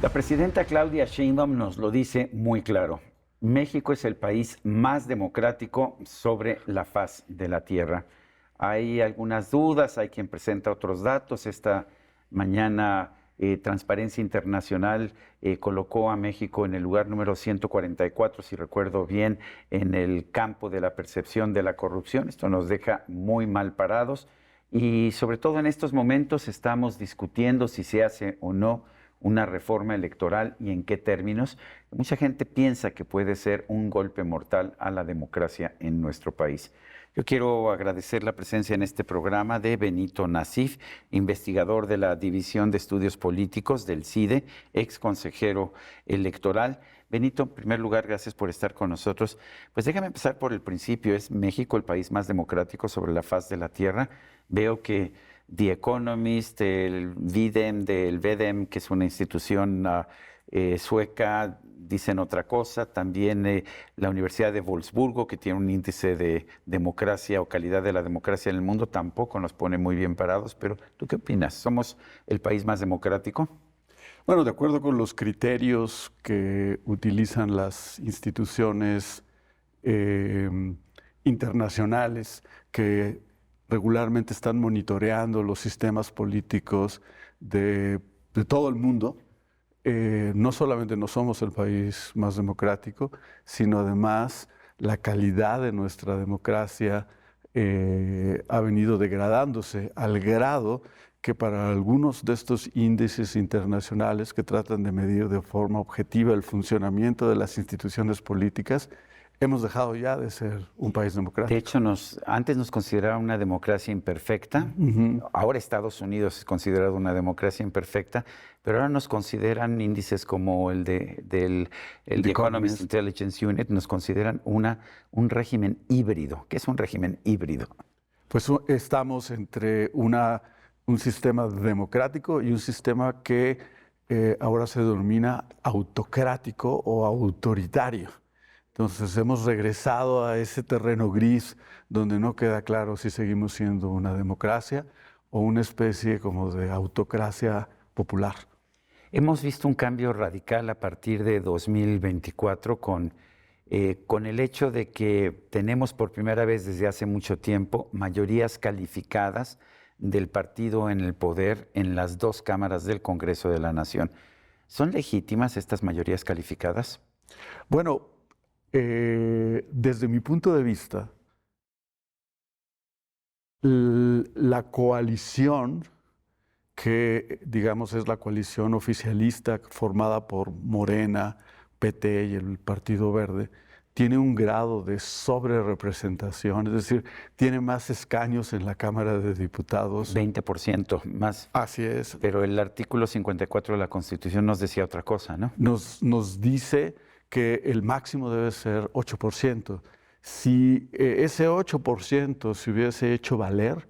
La presidenta Claudia Sheinbaum nos lo dice muy claro. México es el país más democrático sobre la faz de la tierra. Hay algunas dudas, hay quien presenta otros datos. Esta mañana Transparencia Internacional colocó a México en el lugar número 144, si recuerdo bien, en el campo de la percepción de la corrupción. Esto nos deja muy mal parados y sobre todo en estos momentos estamos discutiendo si se hace o no una reforma electoral y en qué términos. Mucha gente piensa que puede ser un golpe mortal a la democracia en nuestro país. Yo quiero agradecer la presencia en este programa de Benito Nasif, investigador de la División de Estudios Políticos del CIDE, ex consejero electoral. Benito, en primer lugar, gracias por estar con nosotros. Pues déjame empezar por el principio. ¿Es México el país más democrático sobre la faz de la tierra? Veo que The Economist, el VDEM, que es una institución sueca, dicen otra cosa. También la Universidad de Wolfsburgo, que tiene un índice de democracia o calidad de la democracia en el mundo, tampoco nos pone muy bien parados. Pero, ¿tú qué opinas? ¿Somos el país más democrático? Bueno, de acuerdo con los criterios que utilizan las instituciones internacionales que regularmente están monitoreando los sistemas políticos de todo el mundo, no solamente no somos el país más democrático, sino además la calidad de nuestra democracia ha venido degradándose al grado que para algunos de estos índices internacionales que tratan de medir de forma objetiva el funcionamiento de las instituciones políticas, hemos dejado ya de ser un país democrático. De hecho, antes nos consideraban una democracia imperfecta. Ahora Estados Unidos es considerado una democracia imperfecta, pero ahora nos consideran índices como el The Economist Intelligence Unit, nos consideran un régimen híbrido. ¿Qué es un régimen híbrido? Pues estamos entre un sistema democrático y un sistema que ahora se denomina autocrático o autoritario. Entonces hemos regresado a ese terreno gris donde no queda claro si seguimos siendo una democracia o una especie como de autocracia popular. Hemos visto un cambio radical a partir de 2024 con el hecho de que tenemos por primera vez desde hace mucho tiempo mayorías calificadas del partido en el poder en las dos cámaras del Congreso de la Nación. ¿Son legítimas estas mayorías calificadas? Bueno, desde mi punto de vista, la coalición, que digamos es la coalición oficialista formada por Morena, PT y el Partido Verde, tiene un grado de sobrerepresentación, es decir, tiene más escaños en la Cámara de Diputados. 20% más. Así es. Pero el artículo 54 de la Constitución nos decía otra cosa, ¿no? Nos dice que el máximo debe ser 8%. Si ese 8% se hubiese hecho valer,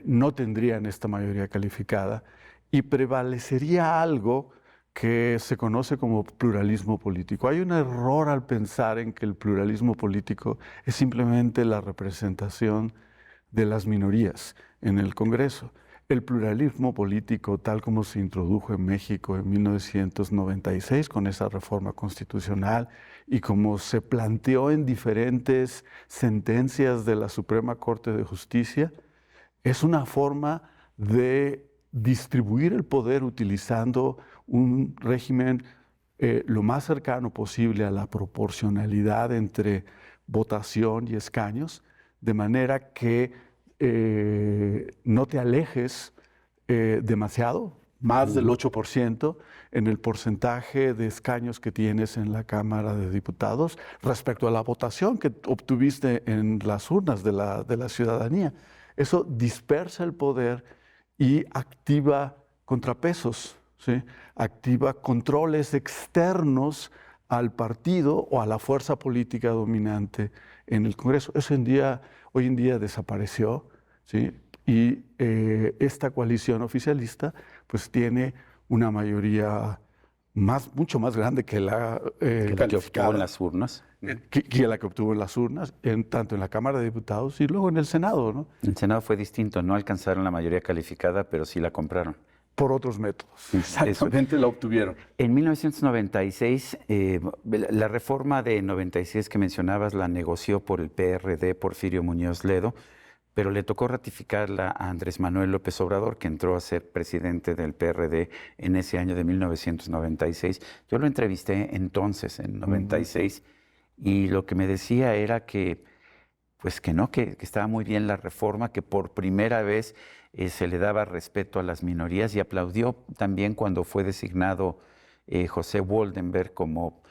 no tendrían esta mayoría calificada y prevalecería algo que se conoce como pluralismo político. Hay un error al pensar en que el pluralismo político es simplemente la representación de las minorías en el Congreso. El pluralismo político, tal como se introdujo en México en 1996 con esa reforma constitucional y como se planteó en diferentes sentencias de la Suprema Corte de Justicia, es una forma de distribuir el poder utilizando un régimen lo más cercano posible a la proporcionalidad entre votación y escaños, de manera que no te alejes demasiado, más del 8% en el porcentaje de escaños que tienes en la Cámara de Diputados respecto a la votación que obtuviste en las urnas de la ciudadanía. Eso dispersa el poder y activa contrapesos, ¿sí? Activa controles externos al partido o a la fuerza política dominante en el Congreso. Eso hoy en día desapareció, ¿sí? Y esta coalición oficialista pues tiene una mayoría mucho más grande que la que obtuvo en las urnas. Que la que obtuvo en las urnas, tanto en la Cámara de Diputados y luego en el Senado, ¿no? El Senado fue distinto, no alcanzaron la mayoría calificada, pero sí la compraron. por otros métodos. Exactamente, la obtuvieron. En 1996, la reforma de 96 que mencionabas la negoció por el PRD, Porfirio Muñoz Ledo, pero le tocó ratificarla a Andrés Manuel López Obrador, que entró a ser presidente del PRD en ese año de 1996. Yo lo entrevisté entonces, en 96, y lo que me decía era que, pues que no, que estaba muy bien la reforma, que por primera vez se le daba respeto a las minorías, y aplaudió también cuando fue designado José Woldenberg como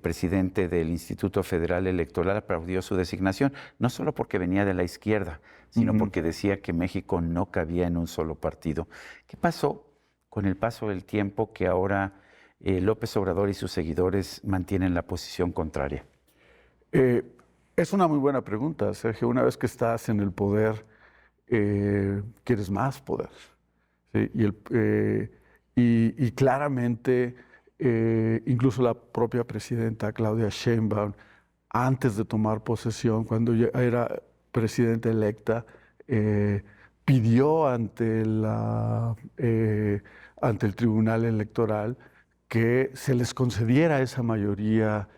presidente del Instituto Federal Electoral, aplaudió su designación, no solo porque venía de la izquierda, sino porque decía que México no cabía en un solo partido. ¿Qué pasó con el paso del tiempo que ahora López Obrador y sus seguidores mantienen la posición contraria? Es una muy buena pregunta, Sergio. Una vez que estás en el poder, quieres más poder. ¿Sí? Y claramente, incluso la propia presidenta Claudia Sheinbaum, antes de tomar posesión, cuando ya era presidenta electa, pidió ante el Tribunal Electoral que se les concediera esa mayoría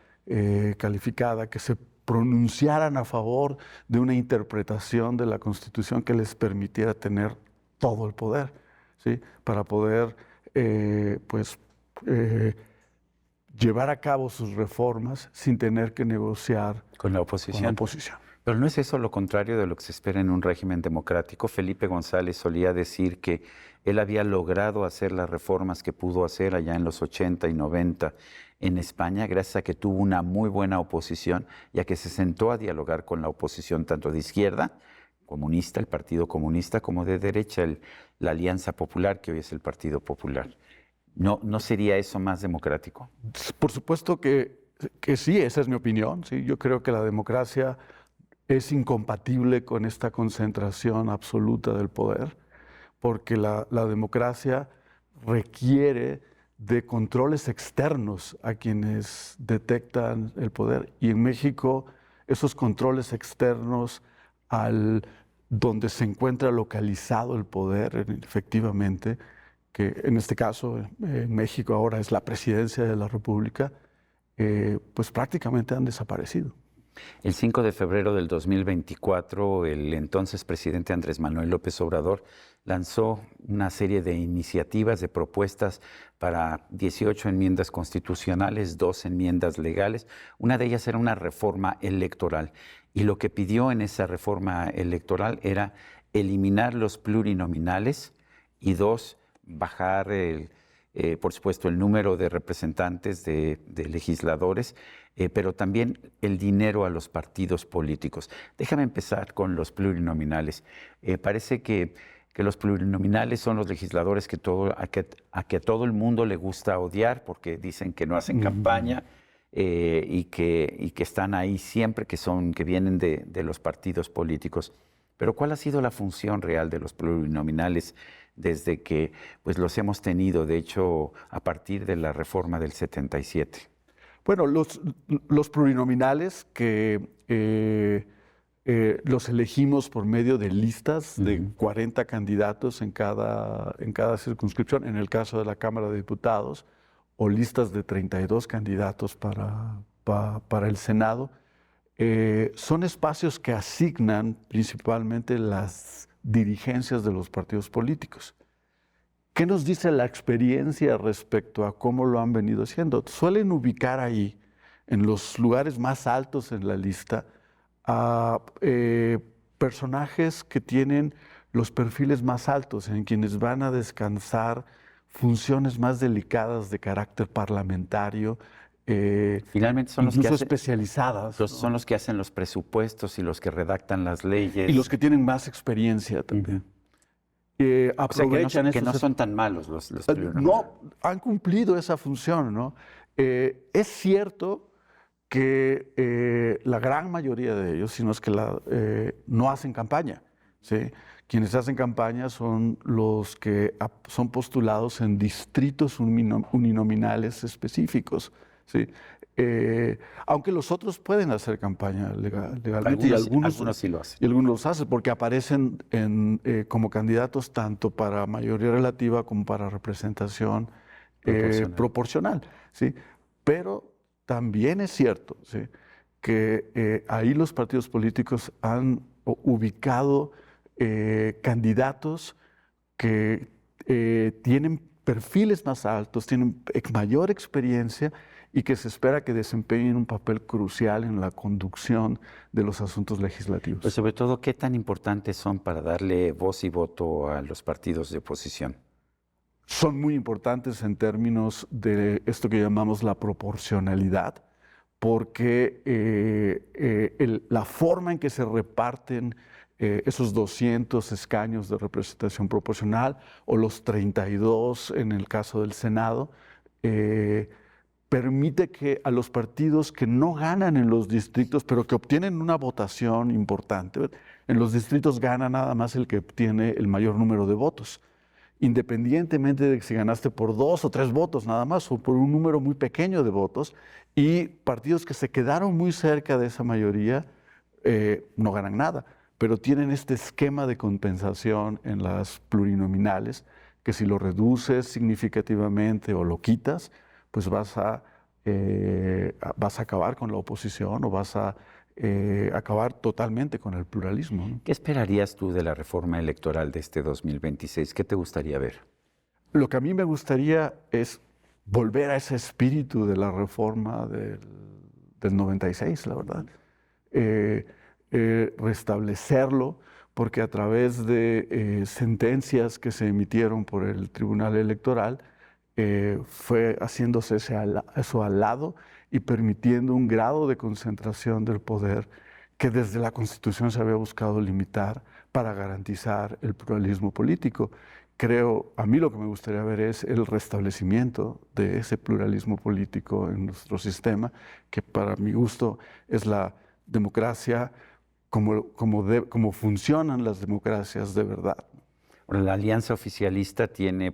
calificada, que se pronunciaran a favor de una interpretación de la Constitución que les permitiera tener todo el poder, ¿sí? Para poder llevar a cabo sus reformas sin tener que negociar con la oposición. Pero no es eso lo contrario de lo que se espera en un régimen democrático. Felipe González solía decir que él había logrado hacer las reformas que pudo hacer allá en los 80 y 90 en España gracias a que tuvo una muy buena oposición y a que se sentó a dialogar con la oposición tanto de izquierda, comunista, el Partido Comunista, como de derecha, la Alianza Popular, que hoy es el Partido Popular. ¿No sería eso más democrático? Por supuesto que sí, esa es mi opinión. ¿Sí? Yo creo que la democracia es incompatible con esta concentración absoluta del poder, porque la democracia requiere de controles externos a quienes detectan el poder. Y en México, esos controles externos donde se encuentra localizado el poder, efectivamente, que en este caso en México ahora es la presidencia de la República, pues prácticamente han desaparecido. El 5 de febrero del 2024, el entonces presidente Andrés Manuel López Obrador lanzó una serie de iniciativas, de propuestas para 18 enmiendas constitucionales, 2 enmiendas legales. Una de ellas era una reforma electoral. Y lo que pidió en esa reforma electoral era eliminar los plurinominales y 2, bajar, por supuesto, el número de representantes de legisladores, pero también el dinero a los partidos políticos. Déjame empezar con los plurinominales. Parece que los plurinominales son los legisladores a que a todo el mundo le gusta odiar porque dicen que no hacen campaña y que están ahí siempre, que vienen de los partidos políticos. Pero ¿cuál ha sido la función real de los plurinominales desde que pues, los hemos tenido, de hecho, a partir de la reforma del 77? Bueno, los plurinominales que los elegimos por medio de listas de 40 candidatos en cada circunscripción, en el caso de la Cámara de Diputados, o listas de 32 candidatos para el Senado, son espacios que asignan principalmente las dirigencias de los partidos políticos. ¿Qué nos dice la experiencia respecto a cómo lo han venido haciendo? Suelen ubicar ahí, en los lugares más altos en la lista, a personajes que tienen los perfiles más altos, en quienes van a descansar funciones más delicadas de carácter parlamentario, finalmente son incluso los que especializadas. Son los que hacen los presupuestos y los que redactan las leyes. Y los que tienen más experiencia también. Aprovechan que no son tan malos los plurinominales. No, han cumplido esa función, ¿no? Es cierto que la gran mayoría de ellos, si no es que no hacen campaña, ¿sí? Quienes hacen campaña son los que son postulados en distritos uninominales específicos, ¿sí? Aunque los otros pueden hacer campaña legalmente Algunos sí lo hacen. y algunos los hacen porque aparecen como candidatos tanto para mayoría relativa como para representación proporcional, ¿sí? Pero también es cierto, ¿sí?, que ahí los partidos políticos han ubicado candidatos que tienen perfiles más altos, tienen mayor experiencia y que se espera que desempeñen un papel crucial en la conducción de los asuntos legislativos. Pues sobre todo, ¿qué tan importantes son para darle voz y voto a los partidos de oposición? Son muy importantes en términos de esto que llamamos la proporcionalidad, porque la forma en que se reparten esos 200 escaños de representación proporcional o los 32 en el caso del Senado, permite que a los partidos que no ganan en los distritos, pero que obtienen una votación importante, en los distritos gana nada más el que obtiene el mayor número de votos, independientemente de si ganaste por 2 o 3 votos nada más o por un número muy pequeño de votos, y partidos que se quedaron muy cerca de esa mayoría no ganan nada, pero tienen este esquema de compensación en las plurinominales, que si lo reduces significativamente o lo quitas, pues vas a acabar con la oposición o vas a acabar totalmente con el pluralismo, ¿no? ¿Qué esperarías tú de la reforma electoral de este 2026? ¿Qué te gustaría ver? Lo que a mí me gustaría es volver a ese espíritu de la reforma del 96, la verdad. Restablecerlo, porque a través de sentencias que se emitieron por el Tribunal Electoral, fue haciéndose eso al lado y permitiendo un grado de concentración del poder que desde la Constitución se había buscado limitar para garantizar el pluralismo político. A mí lo que me gustaría ver es el restablecimiento de ese pluralismo político en nuestro sistema, que para mi gusto es la democracia como funcionan las democracias de verdad. Ahora, la alianza oficialista tiene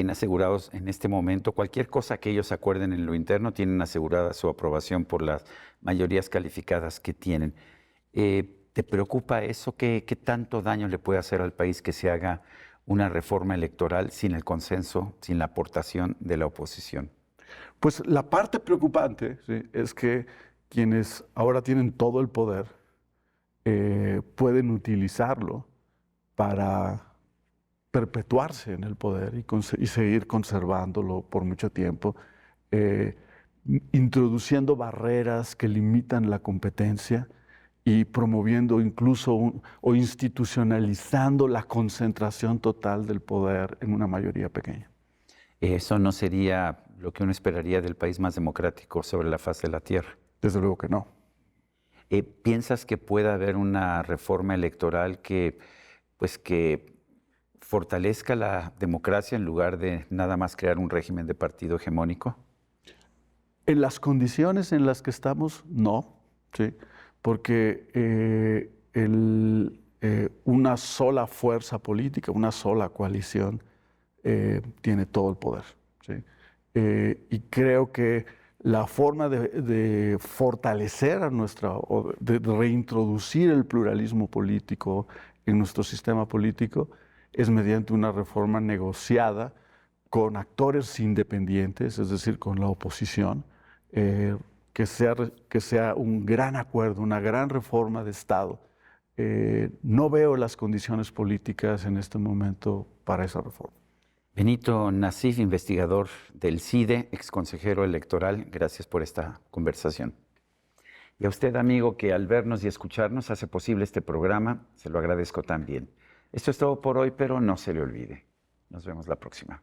asegurados en este momento cualquier cosa que ellos acuerden en lo interno, tienen asegurada su aprobación por las mayorías calificadas que tienen. ¿Te preocupa eso? ¿Qué tanto daño le puede hacer al país que se haga una reforma electoral sin el consenso, sin la aportación de la oposición? Pues la parte preocupante, ¿sí?, es que quienes ahora tienen todo el poder pueden utilizarlo para perpetuarse en el poder y seguir conservándolo por mucho tiempo, introduciendo barreras que limitan la competencia y promoviendo incluso o institucionalizando la concentración total del poder en una mayoría pequeña. ¿Eso no sería lo que uno esperaría del país más democrático sobre la faz de la tierra? Desde luego que no. ¿Piensas que pueda haber una reforma electoral que fortalezca la democracia en lugar de nada más crear un régimen de partido hegemónico? En las condiciones en las que estamos, no, ¿sí?, porque una sola fuerza política, una sola coalición tiene todo el poder, ¿sí? Y creo que la forma de fortalecer de reintroducir el pluralismo político en nuestro sistema político es mediante una reforma negociada con actores independientes, es decir, con la oposición, que sea un gran acuerdo, una gran reforma de Estado. No veo las condiciones políticas en este momento para esa reforma. Benito Nassif, investigador del CIDE, exconsejero electoral, gracias por esta conversación. Y a usted, amigo, que al vernos y escucharnos hace posible este programa, se lo agradezco también. Esto es todo por hoy, pero no se le olvide. Nos vemos la próxima.